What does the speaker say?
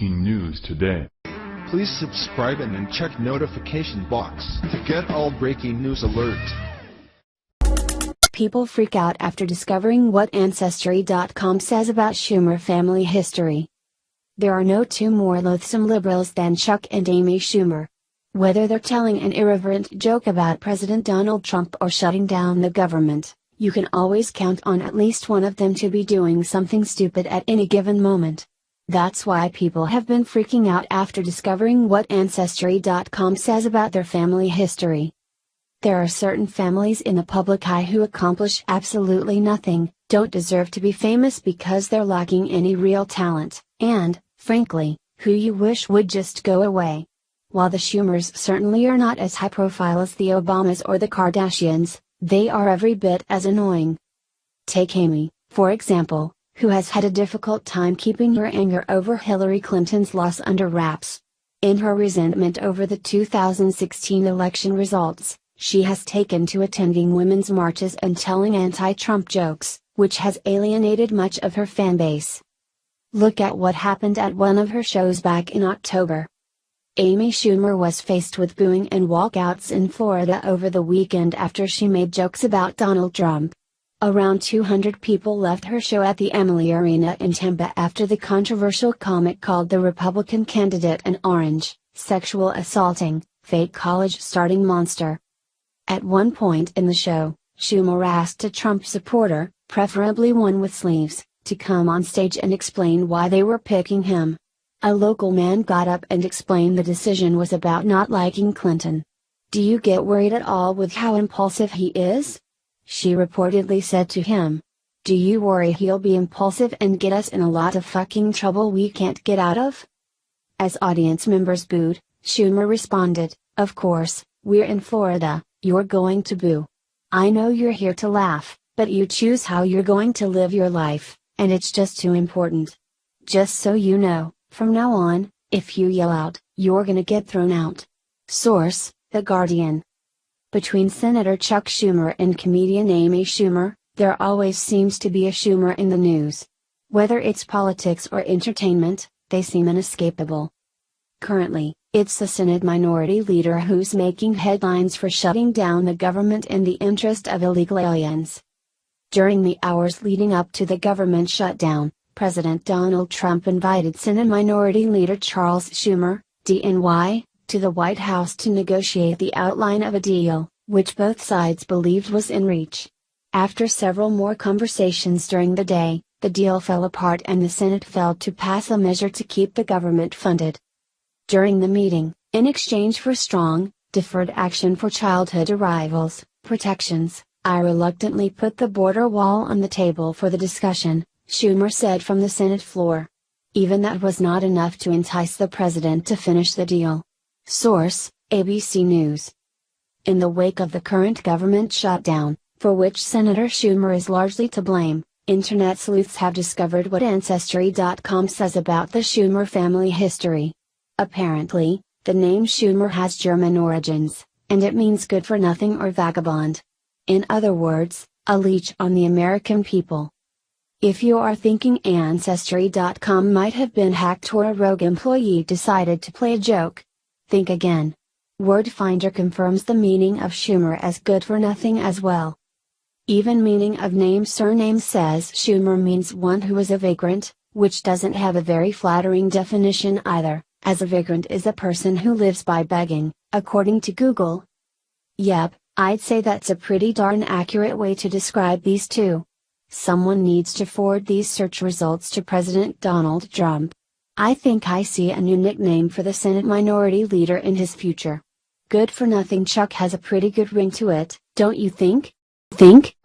breaking news today. Please subscribe and then check notification box to get all breaking news alerts. People freak out after discovering what Ancestry.com says about Schumer family history. There are no two more loathsome liberals than Chuck and Amy Schumer. Whether they're telling an irreverent joke about President Donald Trump or shutting down the government, you can always count on at least one of them to be doing something stupid at any given moment. That's why people have been freaking out after discovering what Ancestry.com says about their family history. There are certain families in the public eye who accomplish absolutely nothing, don't deserve to be famous because they're lacking any real talent, and, frankly, who you wish would just go away. While the Schumers certainly are not as high profile as the Obamas or the Kardashians, they are every bit as annoying. Take Amy, for example, who has had a difficult time keeping her anger over Hillary Clinton's loss under wraps. In her resentment over the 2016 election results, she has taken to attending women's marches and telling anti-Trump jokes, which has alienated much of her fanbase. Look at what happened at one of her shows back in October. Amy Schumer was faced with booing and walkouts in Florida over the weekend after she made jokes about Donald Trump. Around 200 people left her show at the Emily Arena in Tampa after the controversial comic called the Republican candidate an orange, sexual assaulting, fake college starting monster. At one point in the show, Schumer asked a Trump supporter, preferably one with sleeves, to come on stage and explain why they were picking him. A local man got up and explained the decision was about not liking Clinton. "Do you get worried at all with how impulsive he is?" she reportedly said to him. "Do you worry he'll be impulsive and get us in a lot of fucking trouble we can't get out of?" As audience members booed, Schumer responded, "Of course, we're in Florida, you're going to boo. I know you're here to laugh, but you choose how you're going to live your life, and it's just too important. Just so you know, from now on, if you yell out, you're gonna get thrown out." Source: The Guardian. Between Senator Chuck Schumer and comedian Amy Schumer, there always seems to be a Schumer in the news. Whether it's politics or entertainment, they seem inescapable. Currently, it's the Senate Minority Leader who's making headlines for shutting down the government in the interest of illegal aliens. During the hours leading up to the government shutdown, President Donald Trump invited Senate Minority Leader Charles Schumer, DNY, to the White House to negotiate the outline of a deal, which both sides believed was in reach. After several more conversations during the day, the deal fell apart and the Senate failed to pass a measure to keep the government funded. During the meeting, in exchange for strong, deferred action for childhood arrivals, protections, "I reluctantly put the border wall on the table for the discussion," Schumer said from the Senate floor. Even that was not enough to entice the president to finish the deal. Source: ABC News. In the wake of the current government shutdown, for which Senator Schumer is largely to blame, internet sleuths have discovered what Ancestry.com says about the Schumer family history. Apparently, the name Schumer has German origins, and it means good for nothing or vagabond. In other words, a leech on the American people. If you are thinking Ancestry.com might have been hacked or a rogue employee decided to play a joke, think again. Wordfinder confirms the meaning of Schumer as good for nothing as well. Even meaning of name surname says Schumer means one who is a vagrant, which doesn't have a very flattering definition either, as a vagrant is a person who lives by begging, according to Google. Yep, I'd say that's a pretty darn accurate way to describe these two. Someone needs to forward these search results to President Donald Trump. I think I see a new nickname for the Senate Minority Leader in his future. Good for nothing Chuck has a pretty good ring to it, don't you think? Think?